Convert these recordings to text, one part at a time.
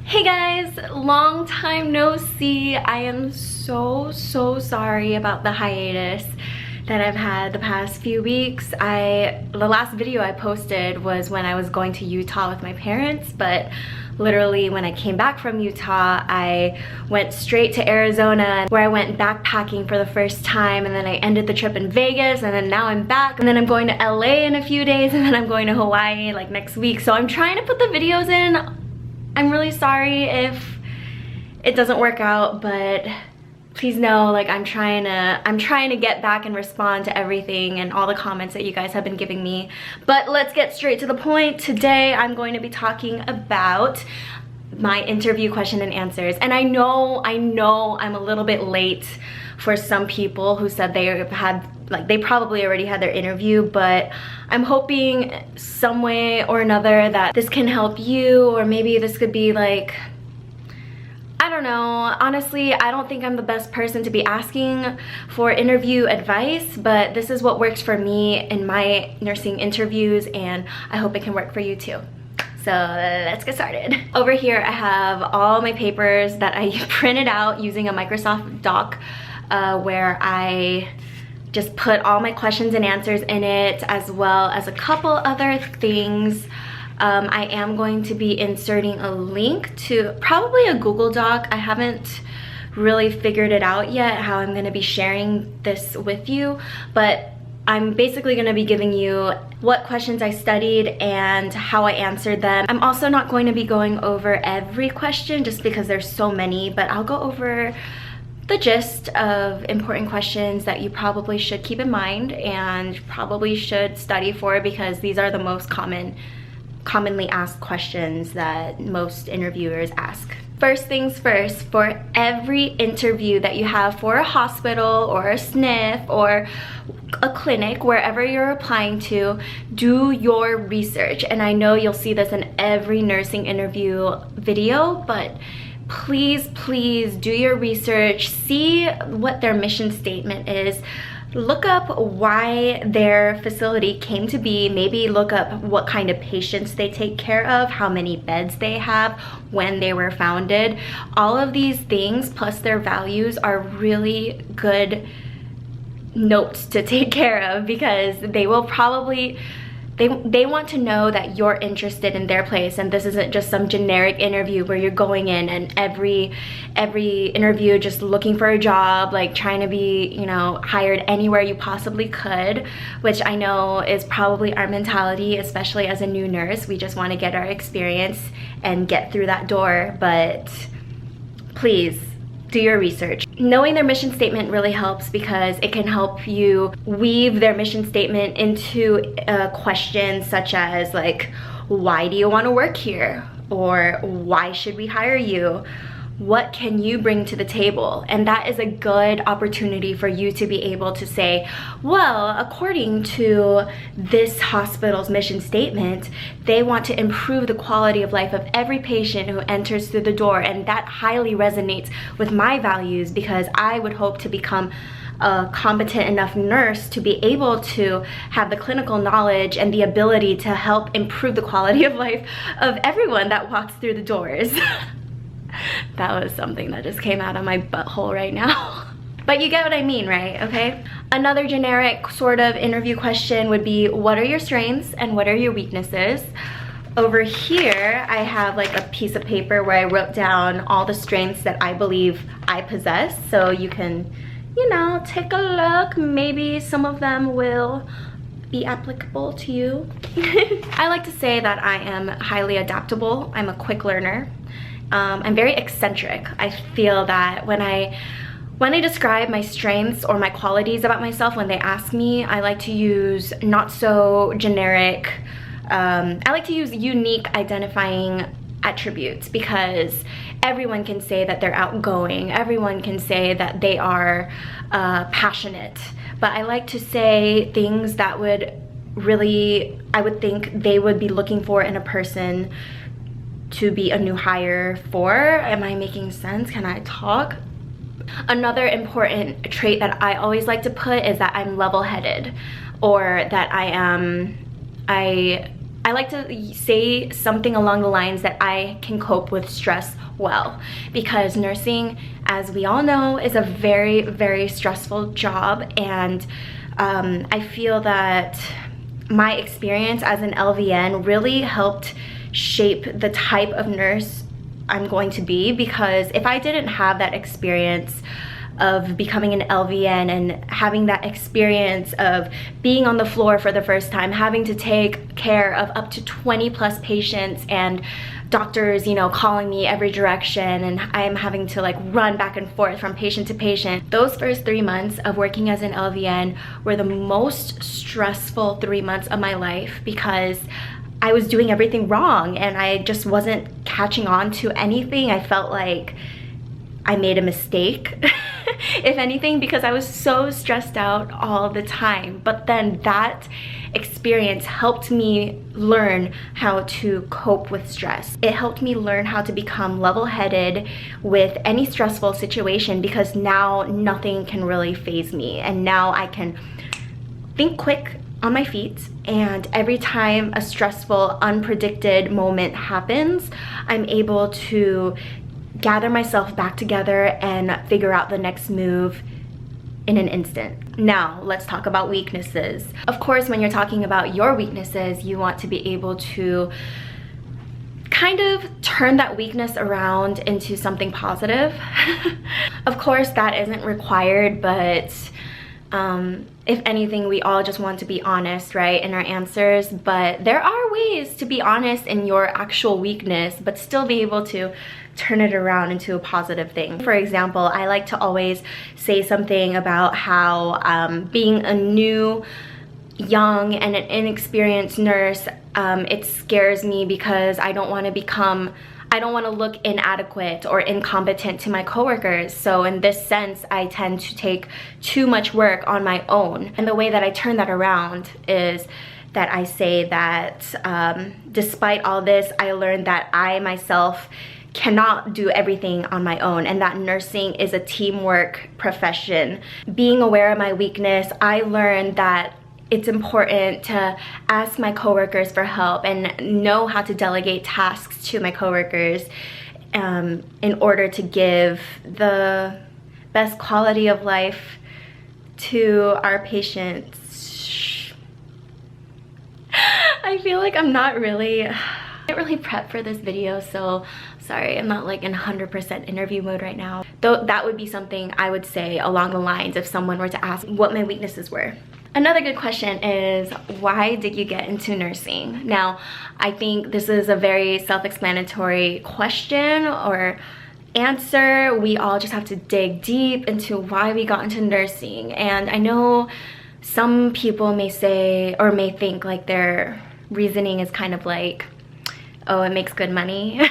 Hey guys, long time no see. I am so sorry about the hiatus that I've had the past few weeks. The last video I posted was when I was going to Utah with my parents, but literally when I came back from Utah, I went straight to Arizona where I went backpacking for the first time, and then I ended the trip in Vegas, and then now I'm back, and then I'm going to LA in a few days, and then I'm going to Hawaii like next week. So I'm trying to put the videos in. I'm really sorry if it doesn't work out, but please know, like, I'm trying to get back and respond to everything and all the comments that you guys have been giving me. But let's get straight to the point. Today I'm going to be talking about my interview question and answers. And I know I'm a little bit late for some people who said they probably already had their interview, but I'm hoping some way or another that this can help you, or maybe this could be like, I don't know. Honestly, I don't think I'm the best person to be asking for interview advice, but this is what works for me in my nursing interviews, and I hope it can work for you too. So let's get started. Over here I have all my papers that I printed out using a Microsoft Doc, where I just put all my questions and answers in it, as well as a couple other things. I am going to be inserting a link to probably a Google Doc. I haven't really figured it out yet how I'm going to be sharing this with you, but I'm basically going to be giving you what questions I studied and how I answered them. I'm also not going to be going over every question just because there's so many, but I'll go over the gist of important questions that you probably should keep in mind and probably should study for, because these are the most commonly asked questions that most interviewers ask. First things first, for every interview that you have for a hospital or a SNF or a clinic, wherever you're applying to, do your research. And I know you'll see this in every nursing interview video, but please do your research. See what their mission statement is. Look up why their facility came to be. Maybe look up what kind of patients they take care of, how many beds they have, when they were founded. All of these things plus their values are really good notes to take care of, because they will probably they want to know that you're interested in their place, and this isn't just some generic interview where you're going in and every interview just looking for a job, like trying to be, you know, hired anywhere you possibly could, which I know is probably our mentality, especially as a new nurse. We just want to get our experience and get through that door. But please do your research. Knowing their mission statement really helps, because it can help you weave their mission statement into questions such as, like, why do you want to work here? Or why should we hire you? What can you bring to the table? And that is a good opportunity for you to be able to say, well, according to this hospital's mission statement, they want to improve the quality of life of every patient who enters through the door, and that highly resonates with my values, because I would hope to become a competent enough nurse to be able to have the clinical knowledge and the ability to help improve the quality of life of everyone that walks through the doors. That was something that just came out of my butthole right now. But you get what I mean, right? Okay. Another generic sort of interview question would be, what are your strengths and what are your weaknesses? Over here, I have like a piece of paper where I wrote down all the strengths that I believe I possess. So you can, you know, take a look. Maybe some of them will be applicable to you. I like to say that I am highly adaptable. I'm a quick learner. I'm very eccentric. I feel that when I describe my strengths or my qualities about myself, when they ask me, I like to use not so generic, I like to use unique identifying attributes, because everyone can say that they're outgoing, everyone can say that they are passionate, but I like to say things that would really, I would think they would be looking for in a person to be a new hire for. Am I making sense? Can I talk? Another important trait that I always like to put is that I'm level-headed, or that I I like to say something along the lines that I can cope with stress well, because nursing, as we all know, is a very, very stressful job. And I feel that my experience as an LVN really helped shape the type of nurse I'm going to be, because if I didn't have that experience of becoming an LVN and having that experience of being on the floor for the first time, having to take care of up to 20 plus patients and doctors, you know, calling me every direction, and I'm having to like run back and forth from patient to patient. Those first 3 months of working as an LVN were the most stressful 3 months of my life, because I was doing everything wrong and I just wasn't catching on to anything. I felt like I made a mistake, if anything, because I was so stressed out all the time. But then that experience helped me learn how to cope with stress. It helped me learn how to become level-headed with any stressful situation, because now nothing can really faze me. And now I can think quick on my feet, and every time a stressful, unpredicted moment happens, I'm able to gather myself back together and figure out the next move in an instant. Now, let's talk about weaknesses. Of course, when you're talking about your weaknesses, you want to be able to kind of turn that weakness around into something positive. Of course, that isn't required, but if anything, we all just want to be honest, right, in our answers. But there are ways to be honest in your actual weakness, but still be able to turn it around into a positive thing. For example, I like to always say something about how being a new, young, and an inexperienced nurse, it scares me because I don't want to look inadequate or incompetent to my coworkers. So in this sense, I tend to take too much work on my own. And the way that I turn that around is that I say that despite all this, I learned that I myself cannot do everything on my own, and that nursing is a teamwork profession. Being aware of my weakness, I learned that it's important to ask my coworkers for help and know how to delegate tasks to my coworkers in order to give the best quality of life to our patients. I feel like I'm not really prepped for this video, so sorry, I'm not like in 100% interview mode right now. Though that would be something I would say along the lines if someone were to ask what my weaknesses were. Another good question is, why did you get into nursing? Now, I think this is a very self-explanatory question or answer. We all just have to dig deep into why we got into nursing. And I know some people may say or may think like their reasoning is kind of like, oh, it makes good money.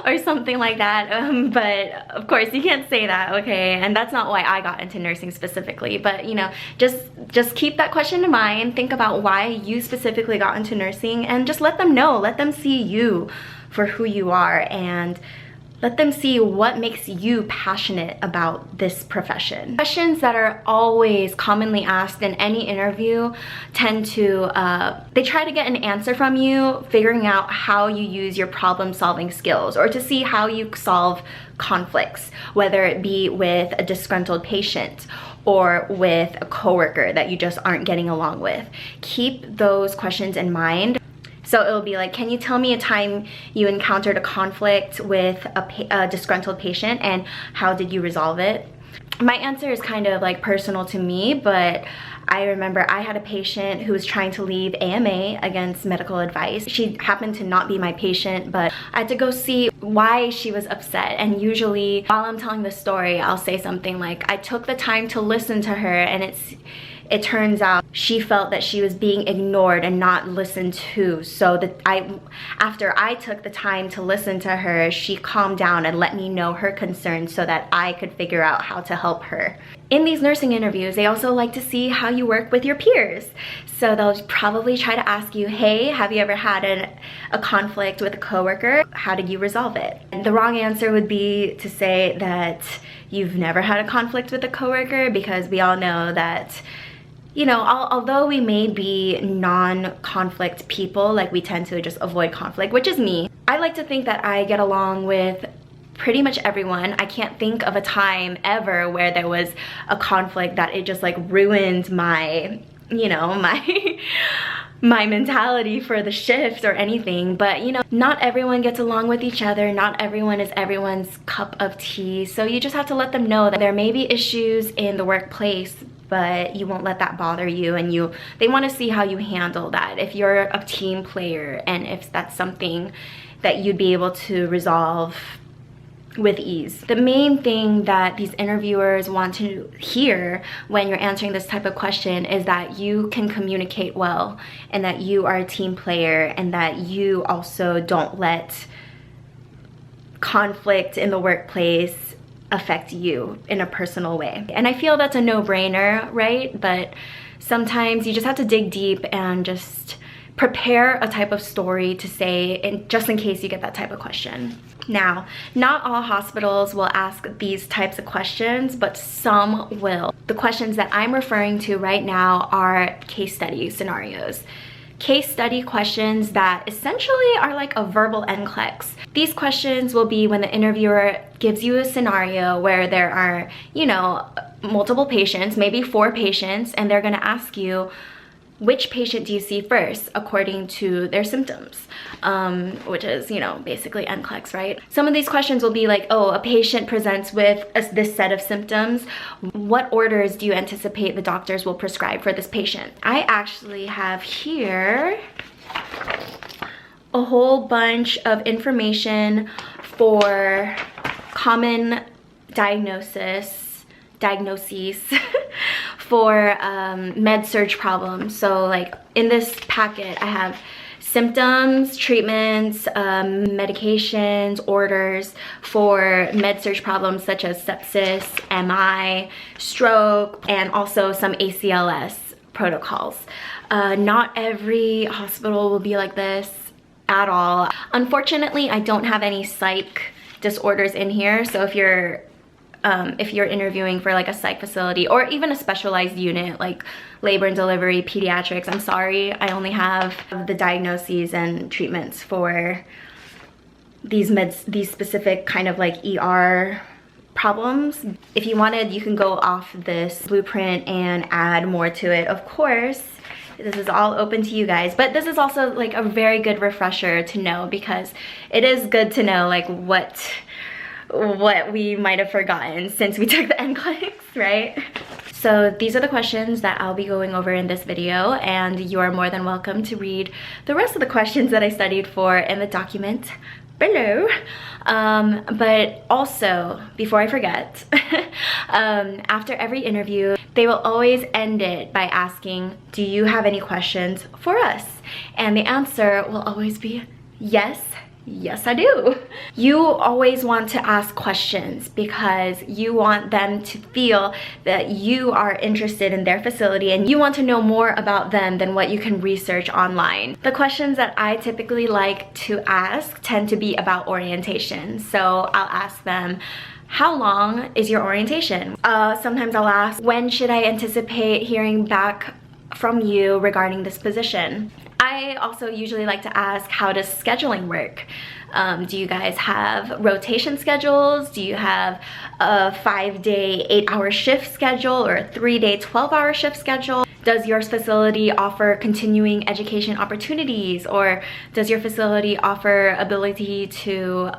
Or something like that, but of course you can't say that, okay? And that's not why I got into nursing specifically, but you know, just keep that question in mind. Think about why you specifically got into nursing, and just let them know, let them see you for who you are, and let them see what makes you passionate about this profession. Questions that are always commonly asked in any interview tend to, they try to get an answer from you, figuring out how you use your problem-solving skills, or to see how you solve conflicts, whether it be with a disgruntled patient or with a coworker that you just aren't getting along with. Keep those questions in mind. So it'll be like, can you tell me a time you encountered a conflict with a disgruntled patient, and how did you resolve it? My answer is kind of like personal to me, but I remember I had a patient who was trying to leave AMA against medical advice. She happened to not be my patient, but I had to go see why she was upset. And usually while I'm telling the story, I'll say something like, I took the time to listen to her, and it turns out she felt that she was being ignored and not listened to. So that after I took the time to listen to her, she calmed down and let me know her concerns so that I could figure out how to help her. In these nursing interviews, they also like to see how you work with your peers. So they'll probably try to ask you, hey, have you ever had a conflict with a coworker? How did you resolve it? And the wrong answer would be to say that you've never had a conflict with a coworker, because we all know that you know, although we may be non-conflict people, like we tend to just avoid conflict, which is me. I like to think that I get along with pretty much everyone. I can't think of a time ever where there was a conflict that it just like ruined my, you know, my mentality for the shift or anything. But you know, not everyone gets along with each other. Not everyone is everyone's cup of tea. So you just have to let them know that there may be issues in the workplace, but you won't let that bother you, and they want to see how you handle that, if you're a team player and if that's something that you'd be able to resolve with ease. The main thing that these interviewers want to hear when you're answering this type of question is that you can communicate well, and that you are a team player, and that you also don't let conflict in the workplace affect you in a personal way. And I feel that's a no-brainer, right? But sometimes you just have to dig deep and just prepare a type of story to say, just in case you get that type of question. Now, not all hospitals will ask these types of questions, but some will. The questions that I'm referring to right now are case study scenarios. Case study questions that essentially are like a verbal NCLEX. These questions will be when the interviewer gives you a scenario where there are, you know, multiple patients, maybe 4 patients, and they're gonna ask you, which patient do you see first according to their symptoms, which is, you know, basically NCLEX, right? Some of these questions will be like, oh, a patient presents with this set of symptoms. What orders do you anticipate the doctors will prescribe for this patient? I actually have here a whole bunch of information for common diagnoses for med-surg problems. So like in this packet I have symptoms, treatments, medications, orders for med-surg problems such as sepsis, MI, stroke, and also some ACLS protocols. Not every hospital will be like this at all. Unfortunately, I don't have any psych disorders in here, so if you're interviewing for like a psych facility or even a specialized unit like labor and delivery, pediatrics, I'm sorry, I only have the diagnoses and treatments for these specific kind of like ER problems. If you wanted, you can go off this blueprint and add more to it. Of course, this is all open to you guys, but this is also like a very good refresher to know, because it is good to know like what we might have forgotten since we took the NCLEX, right? So these are the questions that I'll be going over in this video, and you are more than welcome to read the rest of the questions that I studied for in the document below. But also, before I forget, after every interview, they will always end it by asking, do you have any questions for us? And the answer will always be yes. Yes, I do. You always want to ask questions because you want them to feel that you are interested in their facility and you want to know more about them than what you can research online. The questions that I typically like to ask tend to be about orientation. So I'll ask them, how long is your orientation? Sometimes I'll ask, when should I anticipate hearing back from you regarding this position? I also usually like to ask, how does scheduling work? Do you guys have rotation schedules? Do you have a 5-day 8-hour shift schedule or a 3-day 12-hour shift schedule? Does your facility offer continuing education opportunities, or does your facility offer ability to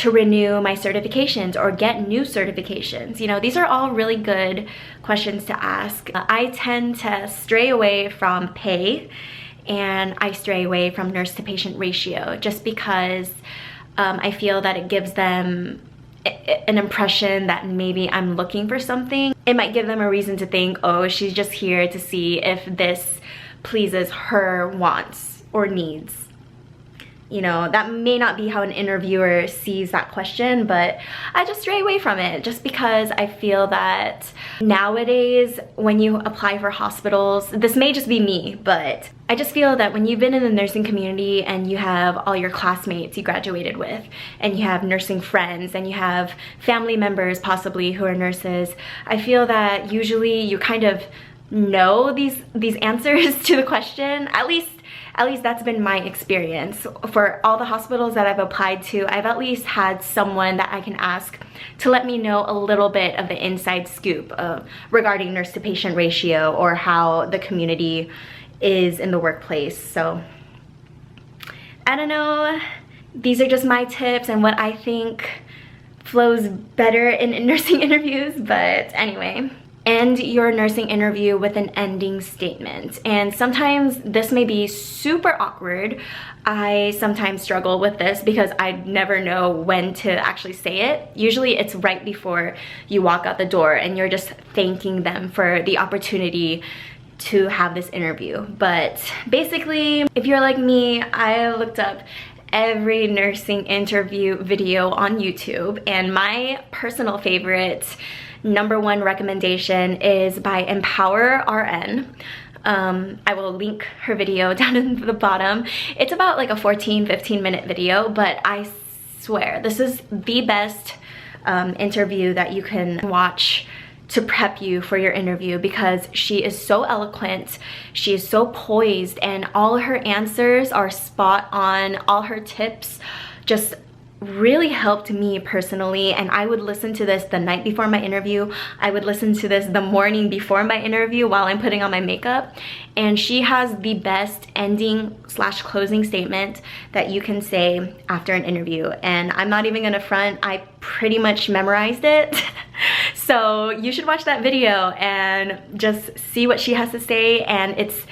renew my certifications or get new certifications? You know, these are all really good questions to ask. I tend to stray away from pay, and I stray away from nurse to patient ratio, just because I feel that it gives them an impression that maybe I'm looking for something. It might give them a reason to think, oh, she's just here to see if this pleases her wants or needs. You know, that may not be how an interviewer sees that question, but I just stray away from it just because I feel that nowadays when you apply for hospitals, this may just be me, but I just feel that when you've been in the nursing community and you have all your classmates you graduated with, and you have nursing friends, and you have family members possibly who are nurses, I feel that usually you kind of know these answers to the question. At least that's been my experience. For all the hospitals that I've applied to, I've at least had someone that I can ask to let me know a little bit of the inside scoop regarding nurse to patient ratio or how the community is in the workplace. So I don't know, these are just my tips and what I think flows better in nursing interviews. But anyway, end your nursing interview with an ending statement. And sometimes this may be super awkward. I sometimes struggle with this because I never know when to actually say it. Usually it's right before you walk out the door and you're just thanking them for the opportunity to have this interview. But basically, if you're like me, I looked up every nursing interview video on YouTube, and my personal favorite #1 recommendation is by Empower RN. I will link her video down in the bottom. It's about like a 14-15 minute video, but I swear this is the best interview that you can watch to prep you for your interview, because she is so eloquent, she is so poised, and all her answers are spot on. All her tips just really helped me personally, and I would listen to this the night before my interview. I would listen to this the morning before my interview while I'm putting on my makeup. And she has the best ending/closing statement that you can say after an interview. And I'm not even gonna front, I pretty much memorized it. So you should watch that video and just see what she has to say. And it's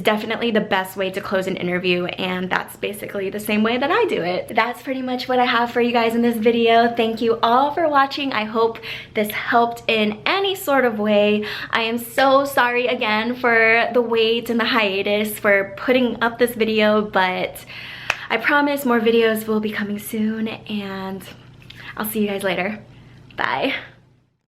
definitely the best way to close an interview, and that's basically the same way that I do it. That's pretty much what I have for you guys in this video. Thank you all for watching. I hope this helped in any sort of way. I am so sorry again for the wait and the hiatus for putting up this video, but I promise more videos will be coming soon, and I'll see you guys later. Bye.